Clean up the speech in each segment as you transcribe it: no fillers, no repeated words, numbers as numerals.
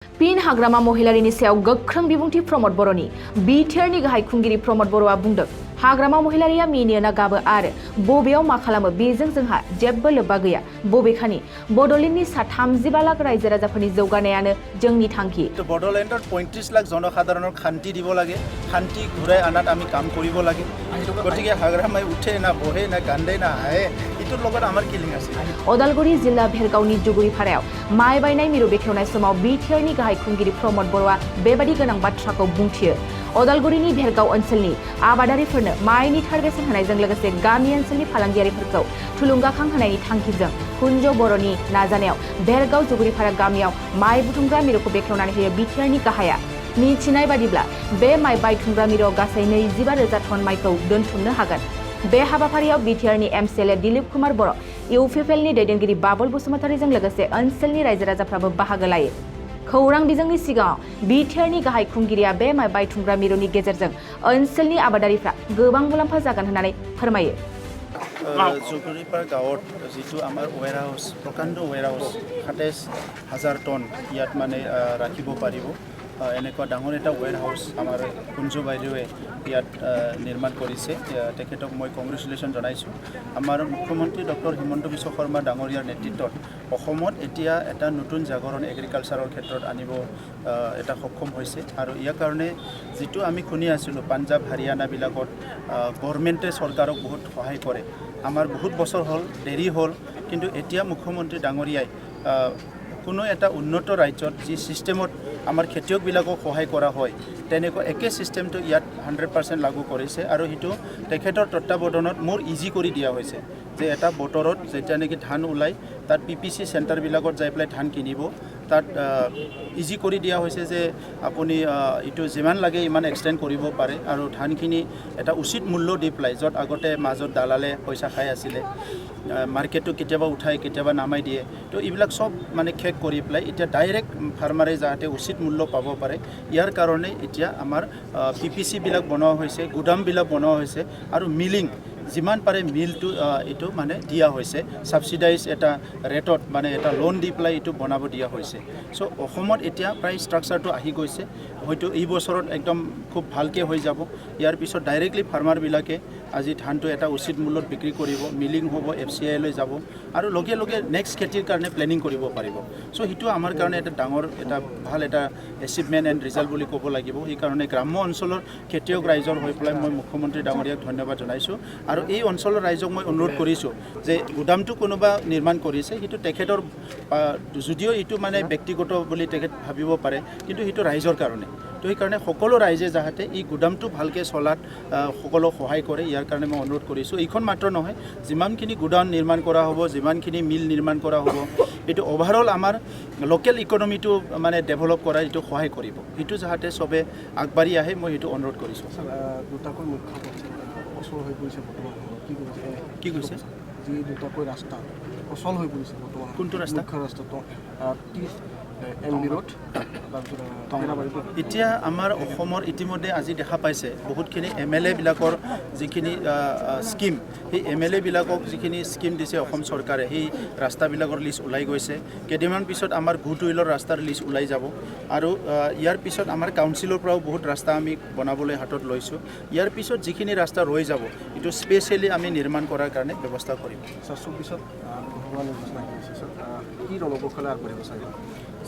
Pin Hagrama महिलारिनि सायाव गोख्रों बिबुंथि प्रमद बर'नि बिटिआरनि गाहाय खुंगिरि प्रमद बर'आ बुंदों हाग्रामा महिलारिया मिनियोना गाबो आरो बबेयाव मा खालामो बेजों जोंहा जेबो लोब्बा गैया बबेखानि बड'लेण्डनि सा 35 लाख रायजो राजाफोरनि जौगानायानो जोंनि थांखि बड'लेण्डत 35 लाख জনসাধাৰণৰ শান্তি দিব লাগে শান্তি ঘূৰাই আনাত আমি কাম কৰিব লাগে গতিকে হাগ্ৰামাই উঠে না বহে না কান্দে না হায়ে ইটোৰ লগত আমাৰ কিলিং আছে अदालगुरि जिल्ला भेरगावनि जुगुरिपारायाव माइ बायनाय मिरु बेखेवनाय समाव बिटिआरनि गाहाय खुंगिरि प्रमद बर'आ बेबादि गोनां बाथ्राखौ बुंथियो अदालगुरिनि भेरगाव ओनसोलनि आबादारिफोरनो माइनि थार बेसेन होनायजों लोगोसे गामि ओनसोलनि फालांगियारिफोरखौ थुलुंगाखां होनायनि थांखिजों कुंज बर'नि नाजानायाव भेरगाव जुगुरिपारा गामियाव माइ बुथुमग्रा मिरुखौ बेखेवनानै होयो बिटिआरनि गाहाया मिथिनाय बादिब्ला बे माइ बायथुमग्रा मिरुआव गासै 25,000 टन माइखौ दोनथुमनो हागोन बे हाबाफारियाव बिटिआरनि एमसिएलए दिलीप कुमार बर' इउपिपिएलनि दैदेनगिरि बाबुल बसुमतारीजों लोगोसे ओनसोलनि रायजो राजाफ्राबो बाहागो लायो खौरां बिजोंनि सिगाङाव बिटिआरनि गाहाय खुंगिरिया बे माइ बायथुमग्रा मिरुनि गेजेरजों ओनसोलनि आबादारिफ्रा गोबां मुलाम्फा जागोन होननानै फोरमायो जुगुरिपारा गाঁৱত जितु আমাৰ ওৱেৰ হাউচ প্ৰকাণ্ড ওৱেৰ হাউচ 27,000 টন ইয়াত মানে ৰাখিব পাৰিব এনেকুৱা ডাঙৰ এটা ওৱেৰ হাউচ আমাৰ কুঞ্জু বাইদেৱে ইয়াত নিৰ্মাণ কৰিছে তেখেতক মই কংগ্ৰেচুলেশ্যন জনাইছোঁ আমাৰ মুখ্যমন্ত্ৰী ডক্টৰ হিমন্ত বিশ্ব শৰ্মা ডাঙৰীয়াৰ নেতৃত্বত অসমত এতিয়া এটা নতুন জাগৰণ এগ্ৰিকালচাৰৰ ক্ষেত্ৰত আনিব এটা সক্ষম হৈছে আৰু ইয়াৰ কাৰণে যিটো আমি শুনি আছিলোঁ পাঞ্জাৱ হাৰিয়ানাবিলাকত গভৰ্ণমেণ্টে চৰকাৰক বহুত সহায় কৰে আমাৰ বহুত বছৰ হ'ল দেৰি হ'ল কিন্তু এতিয়া মুখ্যমন্ত্ৰী ডাঙৰীয়াই কোনো এটা উন্নত ৰাজ্যত যি সিস্টেমত আমাৰ খেতিয়কবিলাকক সহায় কৰা হয় তেনেকুৱা একে সিস্টেমটো ইয়াত 100% লাগু কৰিছে আৰু হিটো তেখেতৰ তত্ত্বাৱধানত মোৰ ইজি কৰি দিয়া হৈছে যে এটা বতৰত যেতিয়া নেকি ধান ওলাই তাত পিপিসি সেন্টাৰবিলাকত যাই পেলাই ধান কিনিব তাত ইজি কৰি দিয়া হৈছে যে আপুনি ইটো যিমান লাগে ইমান এক্সটেন্ড কৰিব পাৰে আৰু ধানখিনি এটা উচিত মূল্য দি পেলাই য'ত আগতে মাজত দালালে পইচা খাই আছিলে মাৰ্কেটটো কেতিয়াবা উঠাই কেতিয়াবা নামাই দিয়ে তো এইবিলাক সব মানে খেক কৰি পেলাই এতিয়া ডাইৰেক্ট ফাৰ্মাৰে যাতে উচিত মূল্য পাব পাৰে ইয়াৰ কাৰণে এতিয়া আমাৰ পিপিসিবিলাক বনোৱা হৈছে গুদামবিলাক বনোৱা হৈছে আৰু মিলিং যিমান পাৰে মিলটো এটো মানে দিয়া হৈছে সাবসিডাইজ এটা ৰেটত মানে এটা লোন দি পেলাই এটো বনাব দিয়া হৈছে সো অসমত এতিয়া প্ৰায় ষ্ট্ৰাকচাৰটো আহি গৈছে হয়তো এই বছৰত একদম খুব ভালকে হৈ যাব ইয়াৰ পিছত ডাইৰেক্টলি ফাৰ্মাৰবিলাকে আজি ধানটো এটা উচিত মূল্যত বিক্ৰী কৰিব মিলিং হ'ব এফসিআই লৈ যাব আৰু লগে লগে নেক্সট খেতিৰ কাৰণে প্লেনিং কৰিব পাৰিব সো হিটো আমাৰ কাৰণে এটা ডাঙৰ এটা ভাল এটা এচিভমেন্ট এণ্ড ৰিজাল্ট বুলি ক'ব লাগিব এই কাৰণে গ্ৰাম্য অঞ্চলৰ খেতিয়ক ৰাইজৰ হৈ পেলাই মই মুখ্যমন্ত্ৰী ডাঙৰীয়াক ধন্যবাদ জনাইছোঁ আৰু এই অঞ্চলৰ ৰাইজক মই অনুৰোধ কৰিছোঁ যে গুদামটো কোনোবা নিৰ্মাণ কৰিছে হিটো তেখেতৰ যদিও ইটো মানে ব্যক্তিগত বুলি তেখেত ভাবিব পাৰে কিন্তু হিটো ৰাইজৰ কাৰণে তো এই কাৰণে সকলো ৰাইজে যাহাতে এই গুদামটো ভালকৈ চলাত সকলো সহায় কৰে ইয়াৰ কাৰণে মই অনুৰোধ কৰিছোঁ এইখন মাত্ৰ নহয় যিমানখিনি গুদাম নিৰ্মাণ কৰা হ'ব যিমানখিনি মিল নিৰ্মাণ কৰা হ'ব এইটো অভাৰঅল আমাৰ লোকেল ইকনমিটো মানে ডেভেলপ কৰা এইটো সহায় কৰিব এইটো যাহাতে সবে আগবাঢ়ি আহে মই এইটো অনুৰোধ কৰিছোঁ দুটাকৈ মুখ্য অচল হৈ পৰিছে বৰ্তমান কি কৈছে যি দুটাকৈ ৰাস্তা অচল হৈ পৰিছে বৰ্তমান কোনটো ৰাস্তা মুখ্য ৰাস্তাটো এমবি ৰোড এতিয়া আমাৰ অসমৰ ইতিমধ্যে আজি দেখা পাইছে বহুতখিনি এমএলএ বিলাকৰ যিখিনি স্কিম সেই এমএলএ বিলাকক যিখিনি স্কিম দিছে অসম চৰকাৰে সেই ৰাস্তাবিলাকৰ লিষ্ট ওলাই গৈছে কেইদিনমান পিছত আমাৰ গুডউইলৰ ৰাস্তাৰ লিষ্ট ওলাই যাব আৰু ইয়াৰ পিছত আমাৰ কাউন্সিলৰ পৰাও বহুত ৰাস্তা আমি বনাবলৈ হাতত লৈছোঁ ইয়াৰ পিছত যিখিনি ৰাস্তা ৰৈ যাব এইটো স্পেচিয়েলি আমি নিৰ্মাণ কৰাৰ কাৰণে ব্যৱস্থা কৰিম 2024 ভগৱান ঘোষণা কৰিছে কি ৰণকৌশলে আগবাঢ়িব চাগে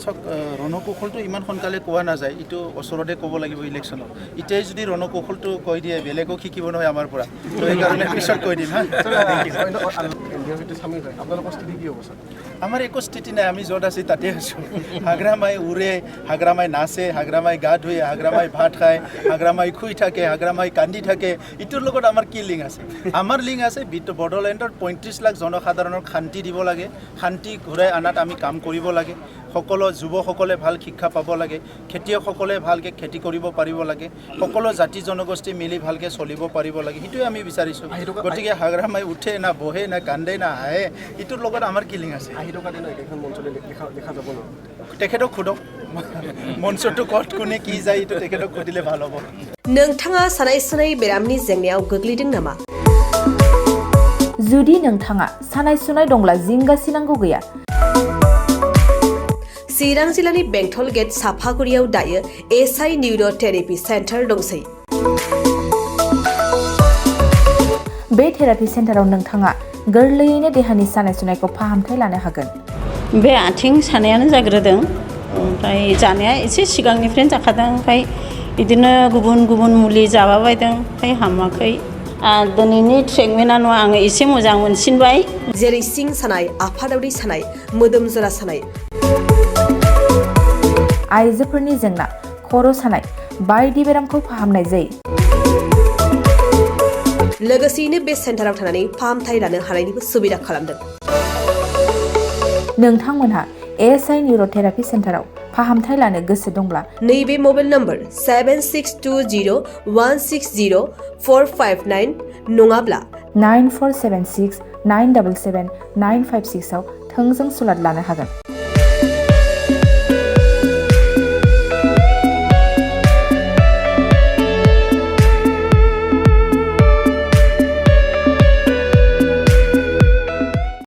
চক ৰণকৌশলটো ইমান সোনকালে কোৱা নাযায় এইটো ওচৰতে ক'ব লাগিব ইলেকশ্যনত এতিয়াই যদি ৰণকৌশলটো কৈ দিয়ে বেলেগক শিকিব নহয় আমাৰ পৰা তো সেইকাৰণে পিছত কৈ দিম আপোনালোকৰ স্থিতি কি হ'ব ছাৰ আমাৰ একো স্থিতি নাই আমি য'ত আছোঁ তাতে আছোঁ হাগ্ৰামাই উৰে হাগ্ৰামাই নাচে হাগ্ৰামাই গা ধুৱে হাগ্ৰামাই ভাত খায় হাগ্ৰামাই শুই থাকে হাগ্ৰামাই কান্দি থাকে ইটোৰ লগত আমাৰ কি লিংক আছে আমাৰ লিংক আছে বড'লেণ্ডত 35 লাখ জনসাধাৰণৰ শান্তি দিব লাগে শান্তি ঘূৰাই আনাত আমি কাম কৰিব লাগে সকলো যুৱকসকলে ভাল শিক্ষা পাব লাগে খেতিয়কসকলে ভালকৈ খেতি কৰিব পাৰিব লাগে সকলো জাতি জনগোষ্ঠী মিলি ভালকৈ চলিব পাৰিব লাগে সেইটোৱে আমি বিচাৰিছোঁ গতিকে হাগ্ৰামাই উঠে না বহে না কান্দে না হায়ে ইটোৰ লগত আমাৰ কি লিংক আছে তেখেতক সোধক মঞ্চটো ক'ত কোনে কি যায় এইটো তেখেতক সুধিলে ভাল হ'ব नोंथाङा सानाय सुनाय बेरामनि जेंनायाव गोग्लैदों नामा जुदि नोंथाङा सानाय सुनाय दंब्ला जिंगासिनांगौ गैया चिरां जिल्लानि बेंटल गेट साफागुरियाव दायो एसआइ निउर' थेरापि सेन्टार दंसै। बे थेरापि सेन्टाराव नोंथाङा गोरलैयैनो देहानि सानाय सुनायखौ फाहामथाय लानो हागोन। बे आथिं सानायानो जाग्रोदों, ओमफ्राय जानाया एसे सिगांनिफ्रायनो जाखादों, ओमफ्राय बिदिनो गुबुन गुबुन मुलि जाबाबायदों, ओमफ्राय हामाखै। दिनैनि ट्रिटमेन्टआ नङा, आङो एसे मोजां मोनसिनबाय। जेरै सिं सानाय, आफादावरि सानाय, मोदोम जरा सानाय, आइजोफोरनि जेंना, खर' सानाय बायदि बेरामखौ फाहामनाय जायो। लोगोसेयैनो बे सेन्टाराव थानानै फाहामथाय लानो हानायनिबो सुबिदा खालामदों। नोंथांमोनहा एसआइ निउर' थेरापि सेन्टाराव फाहामथाय लानो गोसो दंब्ला नैबे मबाइल नम्बर 7620160459 नङाब्ला 9476977956 आव थोंजों सुलाद लानो हागोन।